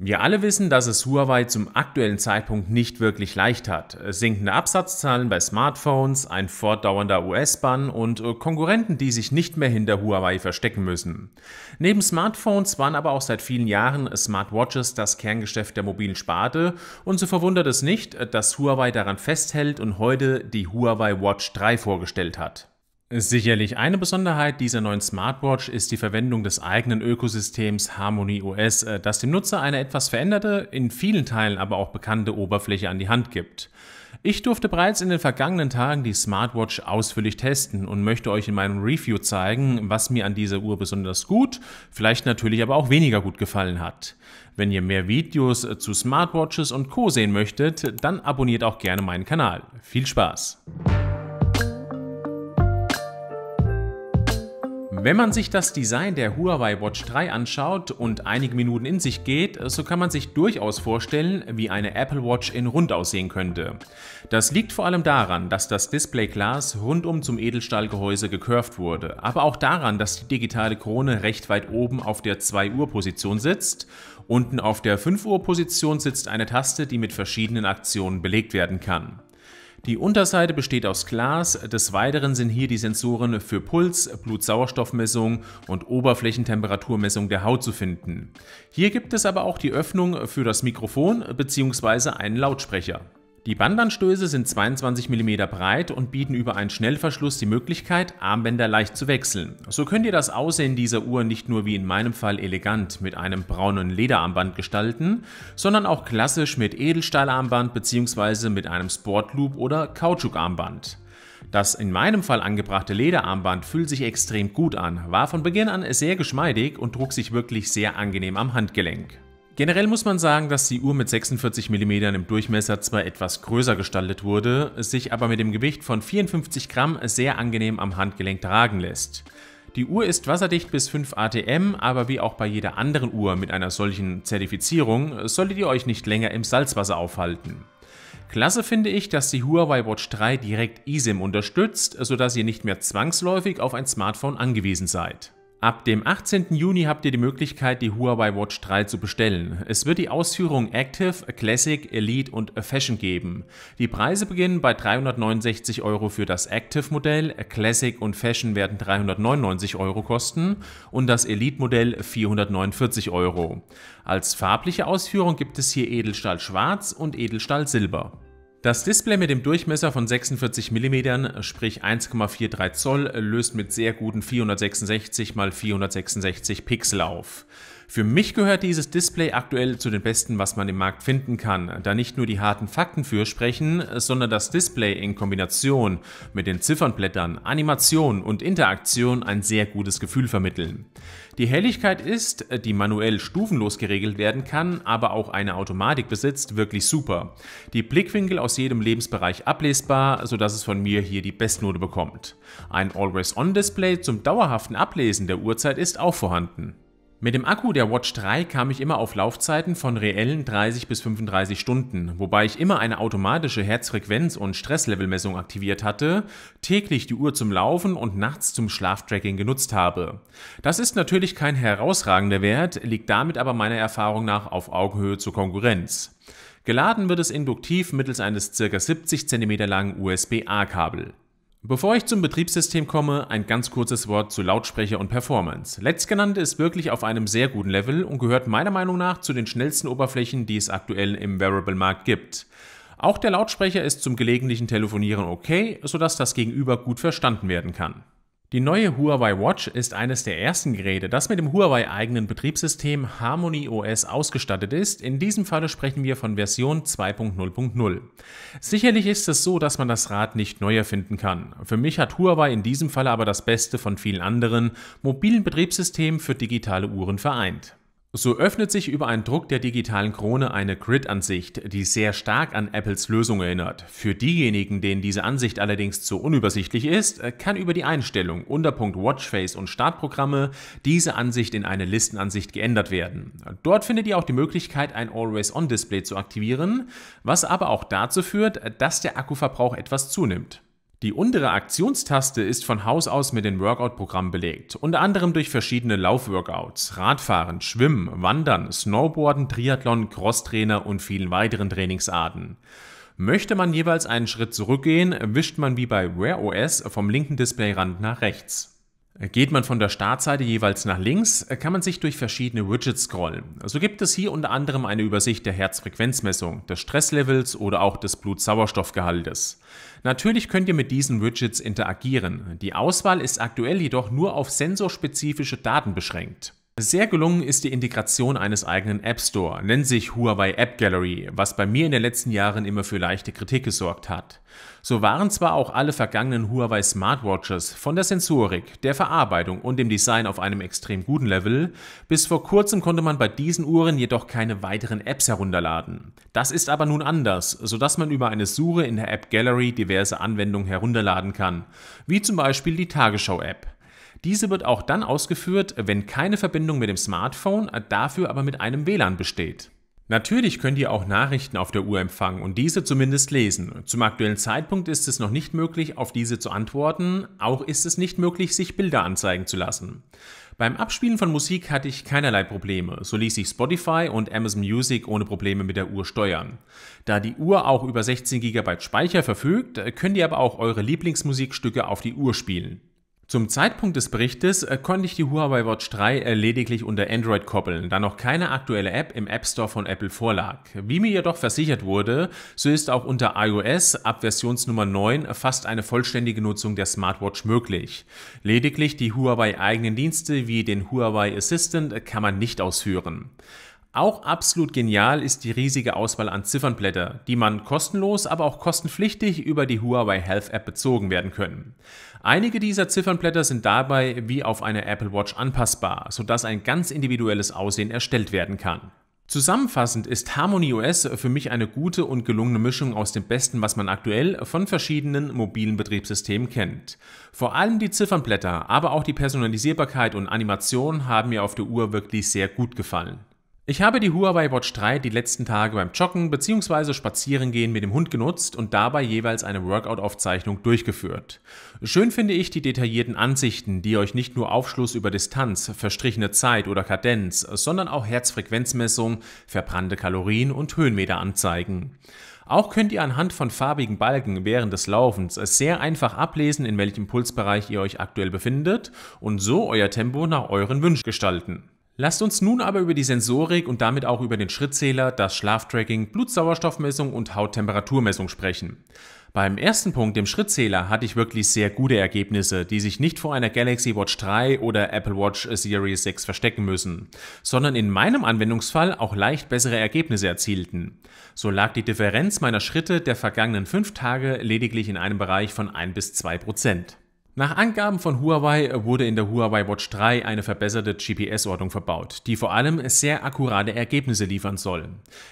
Wir alle wissen, dass es Huawei zum aktuellen Zeitpunkt nicht wirklich leicht hat. Sinkende Absatzzahlen bei Smartphones, ein fortdauernder US-Bann und Konkurrenten, die sich nicht mehr hinter Huawei verstecken müssen. Neben Smartphones waren aber auch seit vielen Jahren Smartwatches das Kerngeschäft der mobilen Sparte und so verwundert es nicht, dass Huawei daran festhält und heute die Huawei Watch 3 vorgestellt hat. Sicherlich eine Besonderheit dieser neuen Smartwatch ist die Verwendung des eigenen Ökosystems Harmony OS, das dem Nutzer eine etwas veränderte, in vielen Teilen aber auch bekannte Oberfläche an die Hand gibt. Ich durfte bereits in den vergangenen Tagen die Smartwatch ausführlich testen und möchte euch in meinem Review zeigen, was mir an dieser Uhr besonders gut, vielleicht natürlich aber auch weniger gut gefallen hat. Wenn ihr mehr Videos zu Smartwatches und Co. sehen möchtet, dann abonniert auch gerne meinen Kanal. Viel Spaß! Wenn man sich das Design der Huawei Watch 3 anschaut und einige Minuten in sich geht, so kann man sich durchaus vorstellen, wie eine Apple Watch in rund aussehen könnte. Das liegt vor allem daran, dass das Displayglas rundum zum Edelstahlgehäuse gecurved wurde, aber auch daran, dass die digitale Krone recht weit oben auf der 2 Uhr Position sitzt. Unten auf der 5 Uhr Position sitzt eine Taste, die mit verschiedenen Aktionen belegt werden kann. Die Unterseite besteht aus Glas, des Weiteren sind hier die Sensoren für Puls, Blutsauerstoffmessung und Oberflächentemperaturmessung der Haut zu finden. Hier gibt es aber auch die Öffnung für das Mikrofon bzw. einen Lautsprecher. Die Bandanstöße sind 22 mm breit und bieten über einen Schnellverschluss die Möglichkeit, Armbänder leicht zu wechseln. So könnt ihr das Aussehen dieser Uhr nicht nur wie in meinem Fall elegant mit einem braunen Lederarmband gestalten, sondern auch klassisch mit Edelstahlarmband bzw. mit einem Sportloop oder Kautschukarmband. Das in meinem Fall angebrachte Lederarmband fühlt sich extrem gut an, war von Beginn an sehr geschmeidig und trug sich wirklich sehr angenehm am Handgelenk. Generell muss man sagen, dass die Uhr mit 46 mm im Durchmesser zwar etwas größer gestaltet wurde, sich aber mit dem Gewicht von 54 Gramm sehr angenehm am Handgelenk tragen lässt. Die Uhr ist wasserdicht bis 5 ATM, aber wie auch bei jeder anderen Uhr mit einer solchen Zertifizierung solltet ihr euch nicht länger im Salzwasser aufhalten. Klasse finde ich, dass die Huawei Watch 3 direkt eSIM unterstützt, sodass ihr nicht mehr zwangsläufig auf ein Smartphone angewiesen seid. Ab dem 18. Juni habt ihr die Möglichkeit, die Huawei Watch 3 zu bestellen. Es wird die Ausführung Active, Classic, Elite und Fashion geben. Die Preise beginnen bei 369 € für das Active-Modell, Classic und Fashion werden 399 € kosten und das Elite-Modell 449 €. Als farbliche Ausführung gibt es hier Edelstahl Schwarz und Edelstahl Silber. Das Display mit dem Durchmesser von 46 mm, sprich 1,43 Zoll, löst mit sehr guten 466 x 466 Pixel auf. Für mich gehört dieses Display aktuell zu den besten, was man im Markt finden kann, da nicht nur die harten Fakten für sprechen, sondern das Display in Kombination mit den Ziffernblättern, Animation und Interaktion ein sehr gutes Gefühl vermitteln. Die Helligkeit ist, die manuell stufenlos geregelt werden kann, aber auch eine Automatik besitzt, wirklich super. Die Blickwinkel aus jedem Lebensbereich ablesbar, sodass es von mir hier die Bestnote bekommt. Ein Always-On-Display zum dauerhaften Ablesen der Uhrzeit ist auch vorhanden. Mit dem Akku der Watch 3 kam ich immer auf Laufzeiten von reellen 30 bis 35 Stunden, wobei ich immer eine automatische Herzfrequenz- und Stresslevelmessung aktiviert hatte, täglich die Uhr zum Laufen und nachts zum Schlaftracking genutzt habe. Das ist natürlich kein herausragender Wert, liegt damit aber meiner Erfahrung nach auf Augenhöhe zur Konkurrenz. Geladen wird es induktiv mittels eines ca. 70 cm langen USB-A-Kabel. Bevor ich zum Betriebssystem komme, ein ganz kurzes Wort zu Lautsprecher und Performance. Letztgenannte ist wirklich auf einem sehr guten Level und gehört meiner Meinung nach zu den schnellsten Oberflächen, die es aktuell im Wearable-Markt gibt. Auch der Lautsprecher ist zum gelegentlichen Telefonieren okay, sodass das Gegenüber gut verstanden werden kann. Die neue Huawei Watch ist eines der ersten Geräte, das mit dem Huawei eigenen Betriebssystem Harmony OS ausgestattet ist. In diesem Falle sprechen wir von Version 2.0.0. Sicherlich ist es so, dass man das Rad nicht neu erfinden kann. Für mich hat Huawei in diesem Falle aber das Beste von vielen anderen mobilen Betriebssystemen für digitale Uhren vereint. So öffnet sich über einen Druck der digitalen Krone eine Grid-Ansicht, die sehr stark an Apples Lösung erinnert. Für diejenigen, denen diese Ansicht allerdings zu unübersichtlich ist, kann über die Einstellung Unterpunkt Watchface und Startprogramme diese Ansicht in eine Listenansicht geändert werden. Dort findet ihr auch die Möglichkeit, ein Always-On-Display zu aktivieren, was aber auch dazu führt, dass der Akkuverbrauch etwas zunimmt. Die untere Aktionstaste ist von Haus aus mit den Workout-Programmen belegt, unter anderem durch verschiedene Laufworkouts, Radfahren, Schwimmen, Wandern, Snowboarden, Triathlon, Crosstrainer und vielen weiteren Trainingsarten. Möchte man jeweils einen Schritt zurückgehen, wischt man wie bei Wear OS vom linken Displayrand nach rechts. Geht man von der Startseite jeweils nach links, kann man sich durch verschiedene Widgets scrollen. So gibt es hier unter anderem eine Übersicht der Herzfrequenzmessung, des Stresslevels oder auch des Blutsauerstoffgehaltes. Natürlich könnt ihr mit diesen Widgets interagieren. Die Auswahl ist aktuell jedoch nur auf sensorspezifische Daten beschränkt. Sehr gelungen ist die Integration eines eigenen App Store, nennt sich Huawei App Gallery, was bei mir in den letzten Jahren immer für leichte Kritik gesorgt hat. So waren zwar auch alle vergangenen Huawei Smartwatches von der Sensorik, der Verarbeitung und dem Design auf einem extrem guten Level, bis vor kurzem konnte man bei diesen Uhren jedoch keine weiteren Apps herunterladen. Das ist aber nun anders, sodass man über eine Suche in der App Gallery diverse Anwendungen herunterladen kann, wie zum Beispiel die Tagesschau-App. Diese wird auch dann ausgeführt, wenn keine Verbindung mit dem Smartphone, dafür aber mit einem WLAN besteht. Natürlich könnt ihr auch Nachrichten auf der Uhr empfangen und diese zumindest lesen. Zum aktuellen Zeitpunkt ist es noch nicht möglich, auf diese zu antworten, auch ist es nicht möglich, sich Bilder anzeigen zu lassen. Beim Abspielen von Musik hatte ich keinerlei Probleme, so ließ sich Spotify und Amazon Music ohne Probleme mit der Uhr steuern. Da die Uhr auch über 16 GB Speicher verfügt, könnt ihr aber auch eure Lieblingsmusikstücke auf die Uhr spielen. Zum Zeitpunkt des Berichtes konnte ich die Huawei Watch 3 lediglich unter Android koppeln, da noch keine aktuelle App im App Store von Apple vorlag. Wie mir jedoch versichert wurde, so ist auch unter iOS ab Versionsnummer 9 fast eine vollständige Nutzung der Smartwatch möglich. Lediglich die Huawei eigenen Dienste wie den Huawei Assistant kann man nicht ausführen. Auch absolut genial ist die riesige Auswahl an Ziffernblätter, die man kostenlos, aber auch kostenpflichtig über die Huawei Health App bezogen werden können. Einige dieser Ziffernblätter sind dabei wie auf eine Apple Watch anpassbar, sodass ein ganz individuelles Aussehen erstellt werden kann. Zusammenfassend ist Harmony OS für mich eine gute und gelungene Mischung aus dem Besten, was man aktuell von verschiedenen mobilen Betriebssystemen kennt. Vor allem die Ziffernblätter, aber auch die Personalisierbarkeit und Animation haben mir auf der Uhr wirklich sehr gut gefallen. Ich habe die Huawei Watch 3 die letzten Tage beim Joggen bzw. Spazierengehen mit dem Hund genutzt und dabei jeweils eine Workout-Aufzeichnung durchgeführt. Schön finde ich die detaillierten Ansichten, die euch nicht nur Aufschluss über Distanz, verstrichene Zeit oder Kadenz, sondern auch Herzfrequenzmessung, verbrannte Kalorien und Höhenmeter anzeigen. Auch könnt ihr anhand von farbigen Balken während des Laufens sehr einfach ablesen, in welchem Pulsbereich ihr euch aktuell befindet und so euer Tempo nach euren Wünschen gestalten. Lasst uns nun aber über die Sensorik und damit auch über den Schrittzähler, das Schlaftracking, Blutsauerstoffmessung und Hauttemperaturmessung sprechen. Beim ersten Punkt, dem Schrittzähler, hatte ich wirklich sehr gute Ergebnisse, die sich nicht vor einer Galaxy Watch 3 oder Apple Watch Series 6 verstecken müssen, sondern in meinem Anwendungsfall auch leicht bessere Ergebnisse erzielten. So lag die Differenz meiner Schritte der vergangenen 5 Tage lediglich in einem Bereich von 1 bis 2%. Nach Angaben von Huawei wurde in der Huawei Watch 3 eine verbesserte GPS-Ortung verbaut, die vor allem sehr akkurate Ergebnisse liefern soll.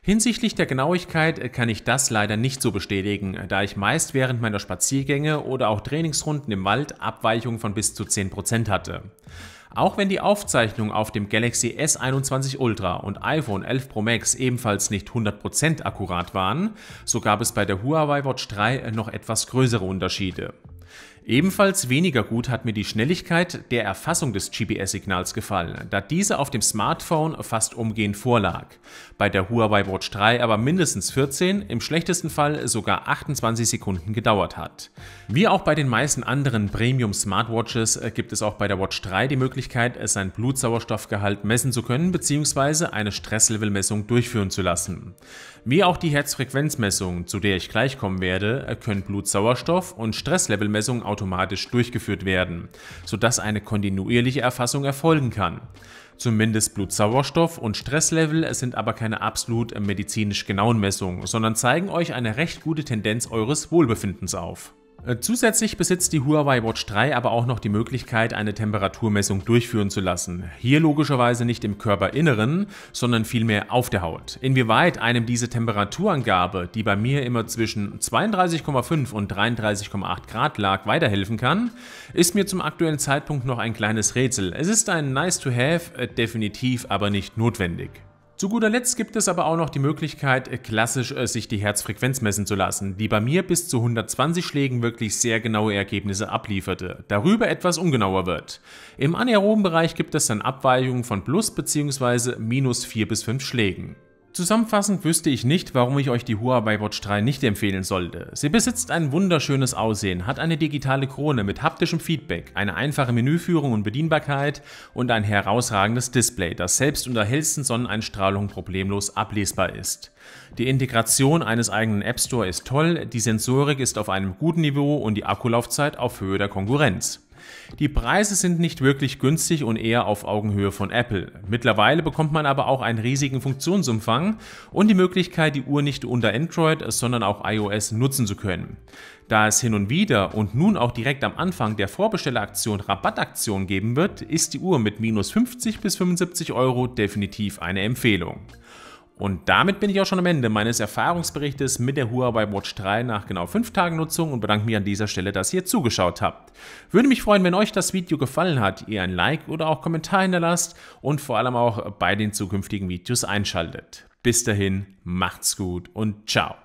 Hinsichtlich der Genauigkeit kann ich das leider nicht so bestätigen, da ich meist während meiner Spaziergänge oder auch Trainingsrunden im Wald Abweichungen von bis zu 10% hatte. Auch wenn die Aufzeichnungen auf dem Galaxy S21 Ultra und iPhone 11 Pro Max ebenfalls nicht 100% akkurat waren, so gab es bei der Huawei Watch 3 noch etwas größere Unterschiede. Ebenfalls weniger gut hat mir die Schnelligkeit der Erfassung des GPS-Signals gefallen, da diese auf dem Smartphone fast umgehend vorlag. Bei der Huawei Watch 3 aber mindestens 14, im schlechtesten Fall sogar 28 Sekunden gedauert hat. Wie auch bei den meisten anderen Premium-Smartwatches gibt es auch bei der Watch 3 die Möglichkeit, seinen Blutsauerstoffgehalt messen zu können bzw. eine Stresslevelmessung durchführen zu lassen. Wie auch die Herzfrequenzmessung, zu der ich gleich kommen werde, können Blutsauerstoff- und Stresslevelmessungen automatisch durchgeführt werden, sodass eine kontinuierliche Erfassung erfolgen kann. Zumindest Blutsauerstoff und Stresslevel sind aber keine absolut medizinisch genauen Messungen, sondern zeigen euch eine recht gute Tendenz eures Wohlbefindens auf. Zusätzlich besitzt die Huawei Watch 3 aber auch noch die Möglichkeit, eine Temperaturmessung durchführen zu lassen. Hier logischerweise nicht im Körperinneren, sondern vielmehr auf der Haut. Inwieweit einem diese Temperaturangabe, die bei mir immer zwischen 32,5 und 33,8 Grad lag, weiterhelfen kann, ist mir zum aktuellen Zeitpunkt noch ein kleines Rätsel. Es ist ein Nice to have, definitiv aber nicht notwendig. Zu guter Letzt gibt es aber auch noch die Möglichkeit, klassisch sich die Herzfrequenz messen zu lassen, die bei mir bis zu 120 Schlägen wirklich sehr genaue Ergebnisse ablieferte, darüber etwas ungenauer wird. Im anaeroben Bereich gibt es dann Abweichungen von plus bzw. minus 4 bis 5 Schlägen. Zusammenfassend wüsste ich nicht, warum ich euch die Huawei Watch 3 nicht empfehlen sollte. Sie besitzt ein wunderschönes Aussehen, hat eine digitale Krone mit haptischem Feedback, eine einfache Menüführung und Bedienbarkeit und ein herausragendes Display, das selbst unter hellsten Sonneneinstrahlung problemlos ablesbar ist. Die Integration eines eigenen App Store ist toll, die Sensorik ist auf einem guten Niveau und die Akkulaufzeit auf Höhe der Konkurrenz. Die Preise sind nicht wirklich günstig und eher auf Augenhöhe von Apple. Mittlerweile bekommt man aber auch einen riesigen Funktionsumfang und die Möglichkeit, die Uhr nicht unter Android, sondern auch iOS nutzen zu können. Da es hin und wieder und nun auch direkt am Anfang der Vorbestelleraktion Rabattaktion geben wird, ist die Uhr mit minus 50 bis 75 € definitiv eine Empfehlung. Und damit bin ich auch schon am Ende meines Erfahrungsberichtes mit der Huawei Watch 3 nach genau 5 Tagen Nutzung und bedanke mich an dieser Stelle, dass ihr zugeschaut habt. Würde mich freuen, wenn euch das Video gefallen hat, ihr ein Like oder auch Kommentar hinterlasst und vor allem auch bei den zukünftigen Videos einschaltet. Bis dahin, macht's gut und ciao.